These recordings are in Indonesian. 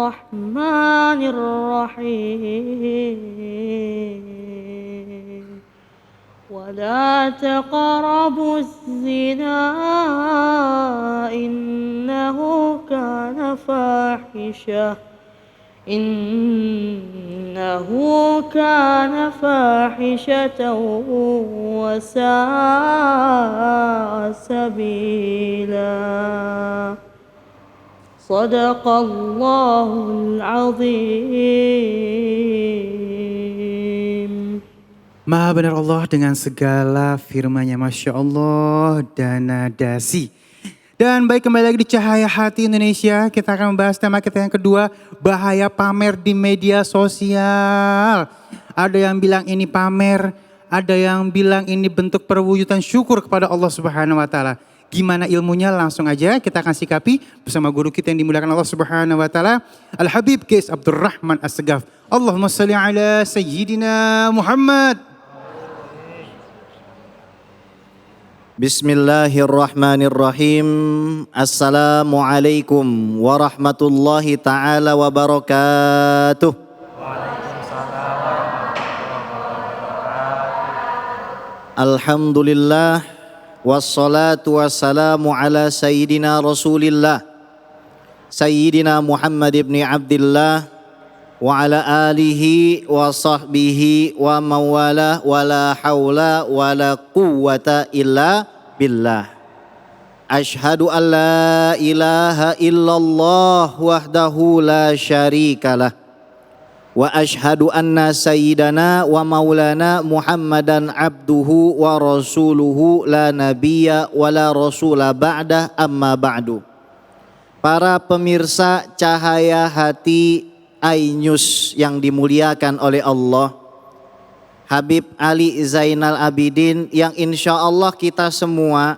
الرحمن الرحيم ولا تقربوا الزنا إنه كان فاحشة وساء سبيلا صدق الله العظيم. Maha benar Allah dengan segala firman-Nya, Masya Allah dan nadasi. Dan baik, kembali lagi di Cahaya Hati Indonesia. Kita akan membahas tema kita yang kedua, bahaya pamer di media sosial. Ada yang bilang ini pamer, ada yang bilang ini bentuk perwujudan syukur kepada Allah Subhanahu wa Ta'ala. Gimana ilmunya? Langsung aja kita akan sikapi bersama guru kita yang dimuliakan Allah Subhanahu wa Ta'ala, Al-Habib Qais Abdurrahman As-Segaf. Allahumma salli ala Sayyidina Muhammad. Bismillahirrahmanirrahim. Assalamualaikum warahmatullahi ta'ala wabarakatuh. Alhamdulillah wassalatu wassalamu ala sayyidina Rasulillah Sayyidina Muhammad ibn Abdillah wa ala alihi wa sahbihi wa mawala wa la hawla wa la quwwata illa billah. Ashhadu an la ilaha illallah wahdahu la syarikalah wa ashhadu anna sayyidana wa maulana Muhammadan abduhu wa rasuluhu la nabiyya wa la rasula ba'dah amma ba'du. Para pemirsa Cahaya Hati iNews yang dimuliakan oleh Allah, Habib Ali Zainal Abidin yang insya Allah kita semua,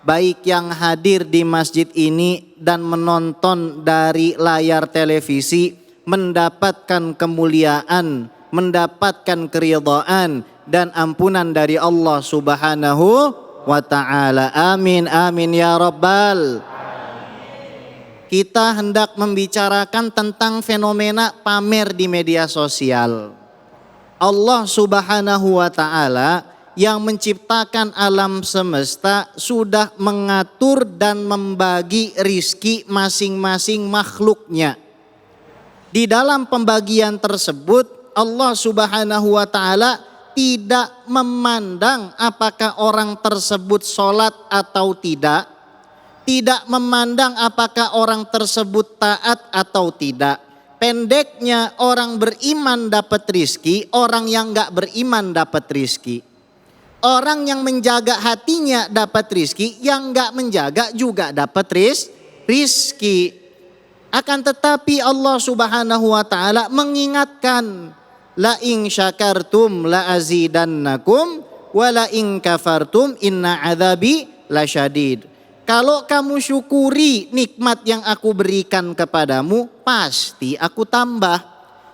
baik yang hadir di masjid ini dan menonton dari layar televisi, mendapatkan kemuliaan, mendapatkan keridhaan dan ampunan dari Allah Subhanahu wa Ta'ala. Amin, amin ya Rabbal. Kita hendak membicarakan tentang fenomena pamer di media sosial. Allah Subhanahu wa Ta'ala yang menciptakan alam semesta sudah mengatur dan membagi rizki masing-masing makhluknya. Di dalam pembagian tersebut Allah Subhanahu wa Ta'ala tidak memandang apakah orang tersebut sholat atau tidak. Tidak memandang apakah orang tersebut taat atau tidak. Pendeknya, orang beriman dapat rizki, orang yang gak beriman dapat rizki. Orang yang menjaga hatinya dapat rizki, yang gak menjaga juga dapat rizki. Akan tetapi Allah Subhanahu wa Ta'ala mengingatkan, la in syakartum la azidannakum wa la in kafartum inna adzabi lasyadid. Kalau kamu syukuri nikmat yang aku berikan kepadamu, pasti aku tambah.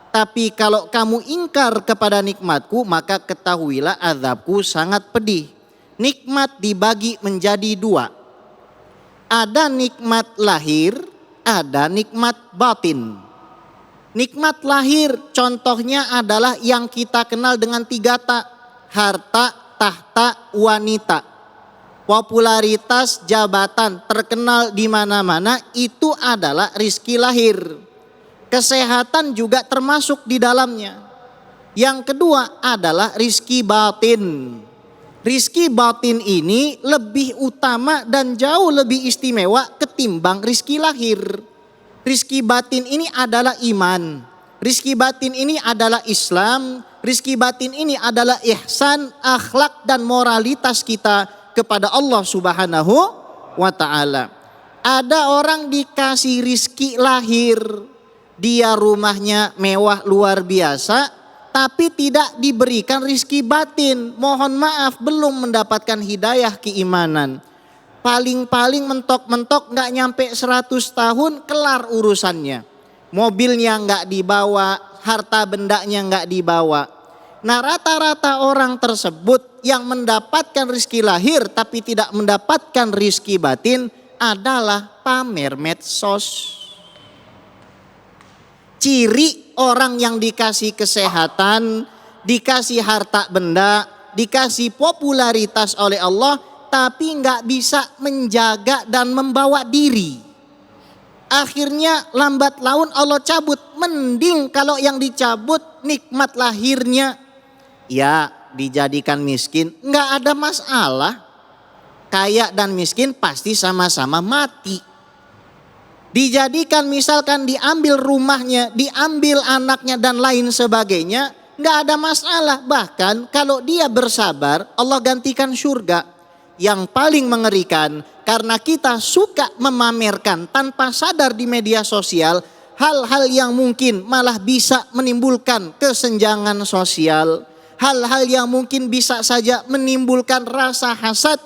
Tapi kalau kamu ingkar kepada nikmatku, maka ketahuilah azabku sangat pedih. Nikmat dibagi menjadi dua. Ada nikmat lahir, ada nikmat batin. Nikmat lahir contohnya adalah yang kita kenal dengan 3 ta. Harta, tahta, wanita. Popularitas, jabatan, terkenal di mana-mana, itu adalah rizki lahir. Kesehatan juga termasuk di dalamnya. Yang kedua adalah rizki batin. Rizki batin ini lebih utama dan jauh lebih istimewa ketimbang rizki lahir. Rizki batin ini adalah iman. Rizki batin ini adalah Islam. Rizki batin ini adalah ihsan, akhlak dan moralitas kita kepada Allah Subhanahu wa Ta'ala. Ada orang dikasih rizki lahir, dia rumahnya mewah luar biasa, tapi tidak diberikan rizki batin. Mohon maaf, belum mendapatkan hidayah keimanan. Paling-paling mentok-mentok gak nyampe 100 tahun kelar urusannya. Mobilnya gak dibawa, harta bendanya gak dibawa. Nah, rata-rata orang tersebut yang mendapatkan rizki lahir tapi tidak mendapatkan rizki batin adalah pamer medsos. Ciri orang yang dikasih kesehatan, dikasih harta benda, dikasih popularitas oleh Allah, tapi nggak bisa menjaga dan membawa diri. Akhirnya lambat laun Allah cabut. Mending kalau yang dicabut nikmat lahirnya, ya dijadikan miskin, nggak ada masalah. Kaya dan miskin pasti sama-sama mati. Dijadikan misalkan diambil rumahnya, diambil anaknya dan lain sebagainya, nggak ada masalah. Bahkan kalau dia bersabar, Allah gantikan surga. Yang paling mengerikan, karena kita suka memamerkan tanpa sadar di media sosial hal-hal yang mungkin malah bisa menimbulkan kesenjangan sosial, hal-hal yang mungkin bisa saja menimbulkan rasa hasad,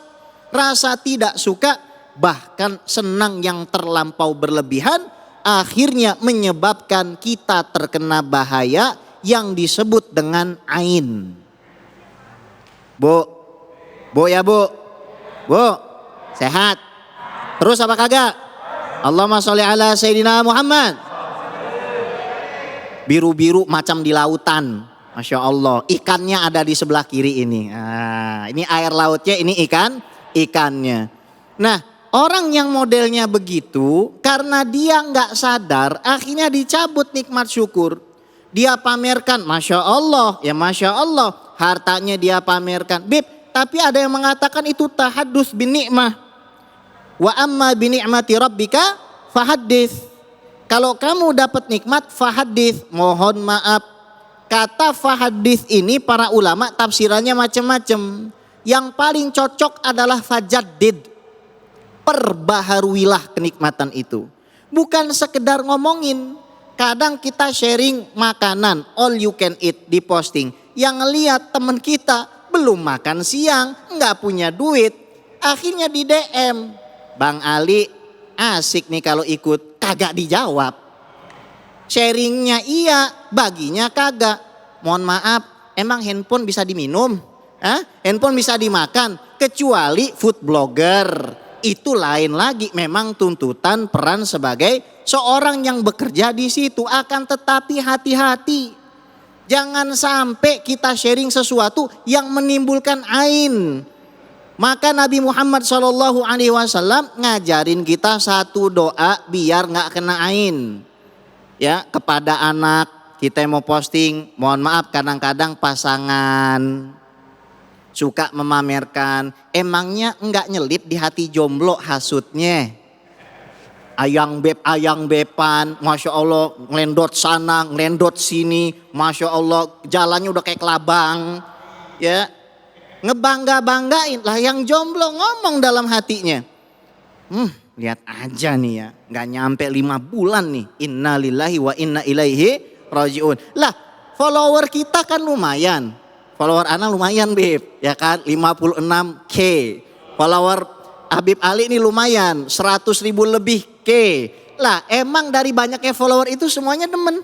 rasa tidak suka, bahkan senang yang terlampau berlebihan, akhirnya menyebabkan kita terkena bahaya yang disebut dengan ain. Bu ya bu, sehat? Terus apa kagak? Allahumma sholli ala Sayyidina Muhammad. Biru-biru macam di lautan, Masya Allah. Ikannya ada di sebelah kiri ini. Ini air lautnya, ini ikannya. Nah, orang yang modelnya begitu, karena dia nggak sadar, akhirnya dicabut nikmat syukur. Dia pamerkan, Masya Allah, ya Masya Allah, hartanya dia pamerkan. Bib, tapi ada yang mengatakan itu tahadduts bin ni'mah. Wa amma bi ni'mati rabbika fahaddits. Kalau kamu dapat nikmat, fahaddits, mohon maaf. Kata fahaddits ini para ulama tafsirannya macam-macam. Yang paling cocok adalah fajaddid. Perbaharuilah kenikmatan itu. Bukan sekedar ngomongin. Kadang kita sharing makanan, all you can eat, di posting. Yang ngeliat teman kita belum makan siang, nggak punya duit. Akhirnya di DM, Bang Ali asik nih kalau ikut, kagak dijawab. Sharingnya iya, baginya kagak. Mohon maaf, emang handphone bisa diminum? Handphone bisa dimakan? Kecuali food blogger. Itu lain lagi, memang tuntutan peran sebagai seorang yang bekerja di situ. Akan tetapi hati-hati, jangan sampai kita sharing sesuatu yang menimbulkan ain. Maka Nabi Muhammad SAW ngajarin kita satu doa biar nggak kena ain. Ya, kepada anak kita mau posting, mohon maaf kadang-kadang pasangan suka memamerkan, emangnya enggak nyelit di hati jomblo hasutnya. Ayang bepan, Masya Allah ngelendot sana, ngelendot sini, Masya Allah jalannya udah kayak kelabang. Ya, ngebangga-banggain lah yang jomblo, ngomong dalam hatinya. Lihat aja nih ya, nggak nyampe 5 bulan nih, inna lillahi wa inna ilaihi rajiun. Lah follower kita kan lumayan. Follower Ana lumayan Bib, ya kan 56K. Follower Habib Ali ini lumayan 100.000 lebih K. Lah emang dari banyaknya follower itu semuanya demen.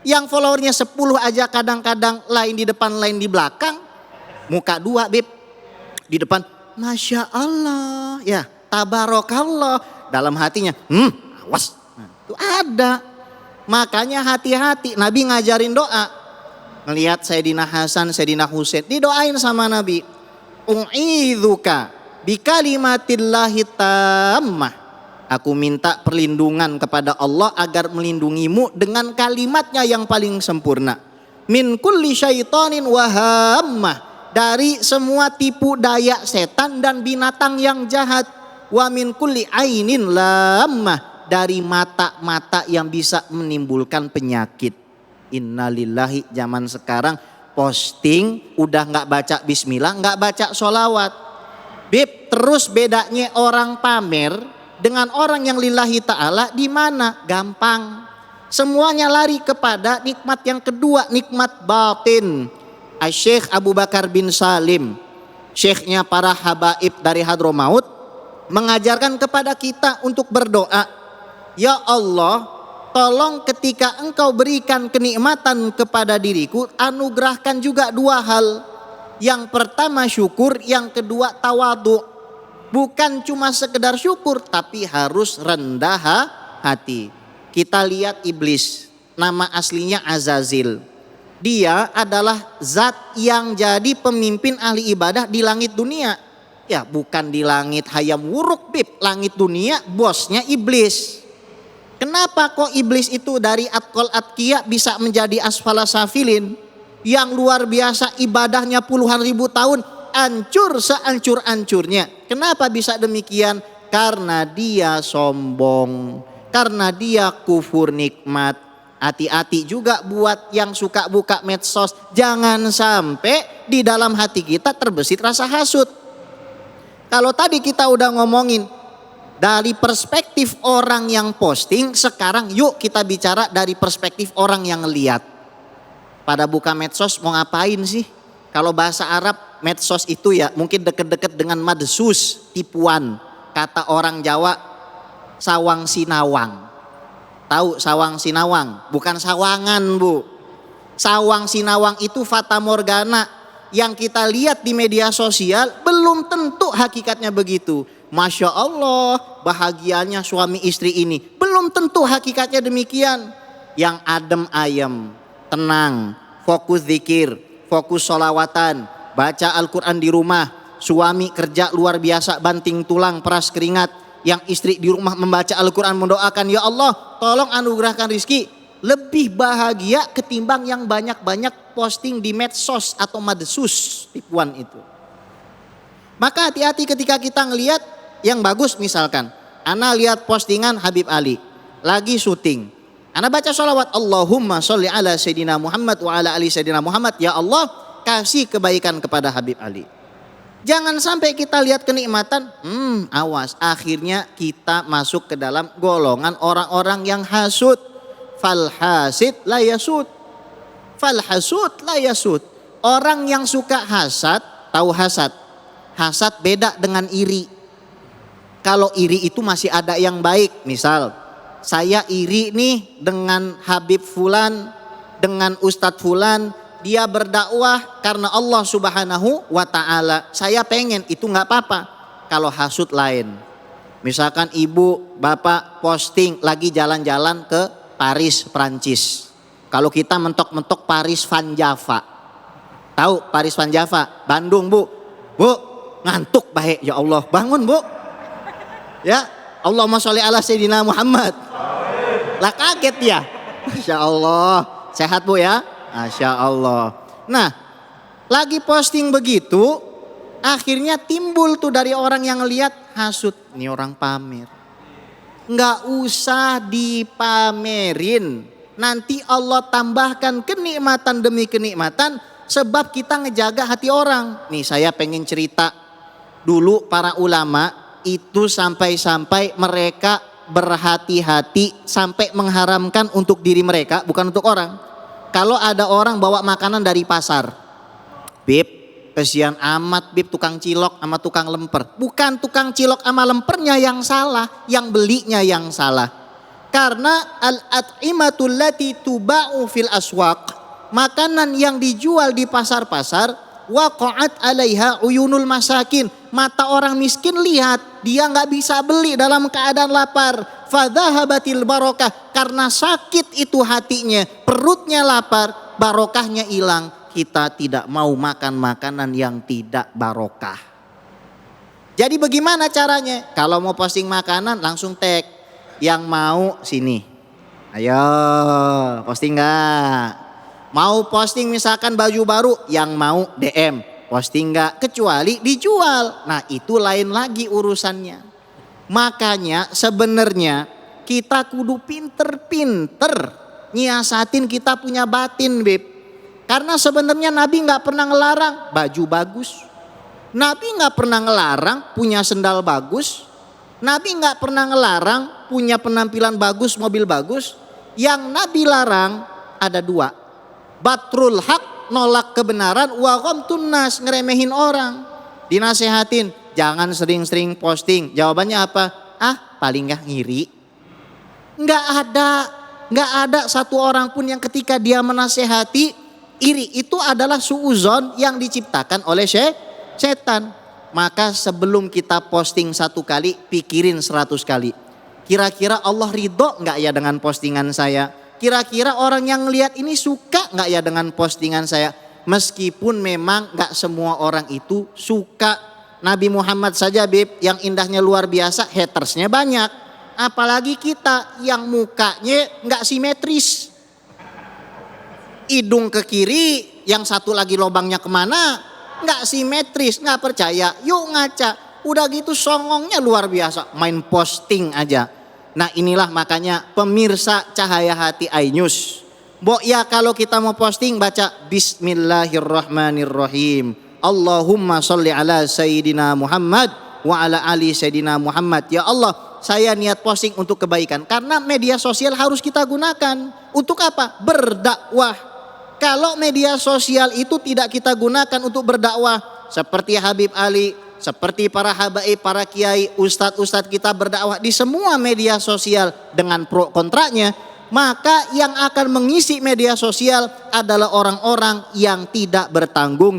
Yang followernya 10 aja kadang-kadang lain di depan lain di belakang. Muka 2 Bib, di depan Masya Allah, ya Tabarakallah. Dalam hatinya awas, itu ada. Makanya hati-hati, Nabi ngajarin doa. Ngelihat Sayyidina Hasan, Sayyidina Husain didoain sama Nabi. U'idzuka bikalimatillahi tammah. Aku minta perlindungan kepada Allah agar melindungimu dengan kalimatnya yang paling sempurna. Min kulli syaitanin wahammah. Dari semua tipu daya setan dan binatang yang jahat. Wa min kulli ainin lammah. Dari mata-mata yang bisa menimbulkan penyakit. Innalillahi, zaman sekarang posting udah nggak baca bismillah, nggak baca sholawat. Bib, terus bedanya orang pamer dengan orang yang lillahi ta'ala di mana? Gampang. Semuanya lari kepada nikmat yang kedua, nikmat batin. Syekh Abu Bakar bin Salim, syekhnya para habaib dari Hadramaut, mengajarkan kepada kita untuk berdoa. Ya Allah, tolong ketika engkau berikan kenikmatan kepada diriku, anugerahkan juga 2 hal. Yang pertama syukur, yang kedua tawadhu. Bukan cuma sekedar syukur, tapi harus rendah hati. Kita lihat iblis, nama aslinya Azazil. Dia adalah zat yang jadi pemimpin ahli ibadah di langit dunia. Ya bukan di langit hayam wuruk bib, langit dunia bosnya iblis. Kenapa kok iblis itu dari atqal atqiya bisa menjadi asfala safilin? Yang luar biasa ibadahnya puluhan ribu tahun, hancur sehancur-hancurnya. Kenapa bisa demikian? Karena dia sombong, karena dia kufur nikmat. Hati-hati juga buat yang suka buka medsos, jangan sampai di dalam hati kita terbesit rasa hasud. Kalau tadi kita udah ngomongin dari perspektif orang yang posting, sekarang yuk kita bicara dari perspektif orang yang ngeliat. Pada buka medsos mau ngapain sih? Kalau bahasa Arab medsos itu ya mungkin deket-deket dengan madsus, tipuan. Kata orang Jawa sawang sinawang. Tahu sawang sinawang? Bukan sawangan bu. Sawang sinawang itu fata morgana. Yang kita lihat di media sosial belum tentu hakikatnya begitu. Masya Allah bahagianya suami istri ini. Belum tentu hakikatnya demikian. Yang adem ayem, tenang, fokus zikir, fokus sholawatan, baca Al-Quran di rumah. Suami kerja luar biasa banting tulang peras keringat. Yang istri di rumah membaca Al-Quran mendoakan, ya Allah tolong anugerahkan rizki. Lebih bahagia ketimbang yang banyak-banyak posting di medsos atau madsus tipuan itu. Maka hati-hati ketika kita ngelihat yang bagus, misalkan ana lihat postingan Habib Ali lagi syuting, ana baca sholawat Allahumma sholli ala Sayyidina Muhammad wa ala ali Sayyidina Muhammad, ya Allah kasih kebaikan kepada Habib Ali. Jangan sampai kita lihat kenikmatan, awas akhirnya kita masuk ke dalam golongan orang-orang yang hasud. Fal hasid la yasud, fal hasud la yasud. Orang yang suka hasad, tahu hasad? Hasad beda dengan iri. Kalau iri itu masih ada yang baik. Misal saya iri nih dengan Habib Fulan, dengan Ustadz Fulan, dia berdakwah karena Allah Subhanahu wa ta'ala. Saya pengen, itu gak apa-apa. Kalau hasud lain. Misalkan ibu bapak posting lagi jalan-jalan ke Paris, Prancis. Kalau kita mentok-mentok Paris Van Java. Tahu Paris Van Java? Bandung bu. Bu ngantuk baik, ya Allah bangun bu. Ya Allahumma sholli ala Sayyidina Muhammad. Lah kaget dia. Masya Allah. Sehat bu ya? Masya Allah. Nah lagi posting begitu, akhirnya timbul tuh dari orang yang ngelihat hasud. Ini orang pamer. Nggak usah dipamerin. Nanti Allah tambahkan kenikmatan demi kenikmatan. Sebab kita ngejaga hati orang. Nih saya pengen cerita. Dulu para ulama itu sampai-sampai mereka berhati-hati sampai mengharamkan untuk diri mereka, bukan untuk orang. Kalau ada orang bawa makanan dari pasar, Bib, kesian amat Bib tukang cilok sama tukang lemper. Bukan tukang cilok sama lempernya yang salah, yang belinya yang salah. Karena al-at'imatul lati tuba'u fil aswaq, makanan yang dijual di pasar-pasar, waqa'at 'alaiha uyunul masakin, mata orang miskin lihat, dia nggak bisa beli dalam keadaan lapar. Fadhahabatil barokah, karena sakit itu hatinya, perutnya lapar, barokahnya hilang. Kita tidak mau makan makanan yang tidak barokah. Jadi bagaimana caranya? Kalau mau posting makanan langsung tag, yang mau sini, ayo posting nggak? Mau posting misalkan baju baru, yang mau DM, posting nggak? Kecuali dijual, nah itu lain lagi urusannya. Makanya sebenarnya kita kudu pinter-pinter nyiasatin kita punya batin Beb. Karena sebenarnya Nabi nggak pernah ngelarang baju bagus. Nabi nggak pernah ngelarang punya sendal bagus. Nabi nggak pernah ngelarang punya penampilan bagus, mobil bagus. Yang Nabi larang ada dua. Batrul haq, nolak kebenaran, wa ghamtun nas, ngeremehin orang. Dinasehatin, jangan sering-sering posting. Jawabannya apa? Paling nggak ngiri. Nggak ada satu orang pun yang ketika dia menasehati iri. Itu adalah suuzon yang diciptakan oleh setan. Maka sebelum kita posting 1 kali, pikirin 100 kali. Kira-kira Allah ridho nggak ya dengan postingan saya? Kira-kira orang yang lihat ini suka nggak ya dengan postingan saya? Meskipun memang nggak semua orang itu suka. Nabi Muhammad saja Bib yang indahnya luar biasa, hatersnya banyak. Apalagi kita yang mukanya nggak simetris. Hidung ke kiri, yang satu lagi lobangnya kemana? Nggak simetris, nggak percaya. Yuk ngaca. Udah gitu songongnya luar biasa, main posting aja. Nah inilah makanya pemirsa Cahaya Hati iNews. Ya kalau kita mau posting baca Bismillahirrahmanirrahim. Allahumma sholli ala Sayyidina Muhammad wa ala ali Sayyidina Muhammad. Ya Allah, saya niat posting untuk kebaikan. Karena media sosial harus kita gunakan. Untuk apa? Berdakwah. Kalau media sosial itu tidak kita gunakan untuk berdakwah. Seperti Habib Ali, seperti para habaib, para kiai, ustadz-ustadz kita berdakwah di semua media sosial dengan pro kontranya, maka yang akan mengisi media sosial adalah orang-orang yang tidak bertanggung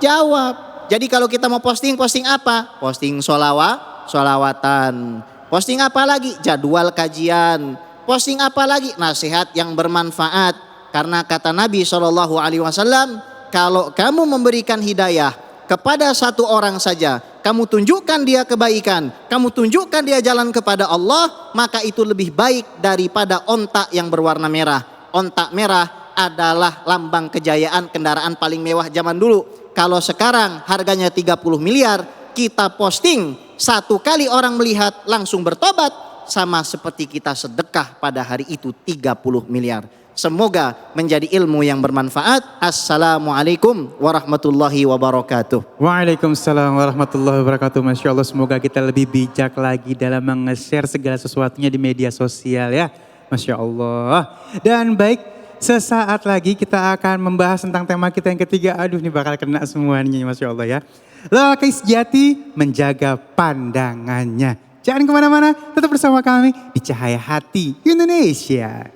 jawab. Jadi kalau kita mau posting apa? Posting sholawatan. Posting apa lagi? Jadwal kajian. Posting apa lagi? Nasihat yang bermanfaat. Karena kata Nabi SAW, kalau kamu memberikan hidayah kepada satu orang saja, kamu tunjukkan dia kebaikan, kamu tunjukkan dia jalan kepada Allah, maka itu lebih baik daripada onta yang berwarna merah. Onta merah adalah lambang kejayaan kendaraan paling mewah zaman dulu. Kalau sekarang harganya 30 miliar, kita posting, satu kali orang melihat langsung bertobat, sama seperti kita sedekah pada hari itu 30 miliar. Semoga menjadi ilmu yang bermanfaat. Assalamualaikum warahmatullahi wabarakatuh. Waalaikumsalam warahmatullahi wabarakatuh. Masya Allah, semoga kita lebih bijak lagi dalam meng-share segala sesuatunya di media sosial ya. Masya Allah. Dan baik, sesaat lagi kita akan membahas tentang tema kita yang ketiga. Aduh, ini bakal kena semuanya, Masya Allah ya. Lelaki sejati menjaga pandangannya. Jangan kemana-mana, tetap bersama kami di Cahaya Hati Indonesia.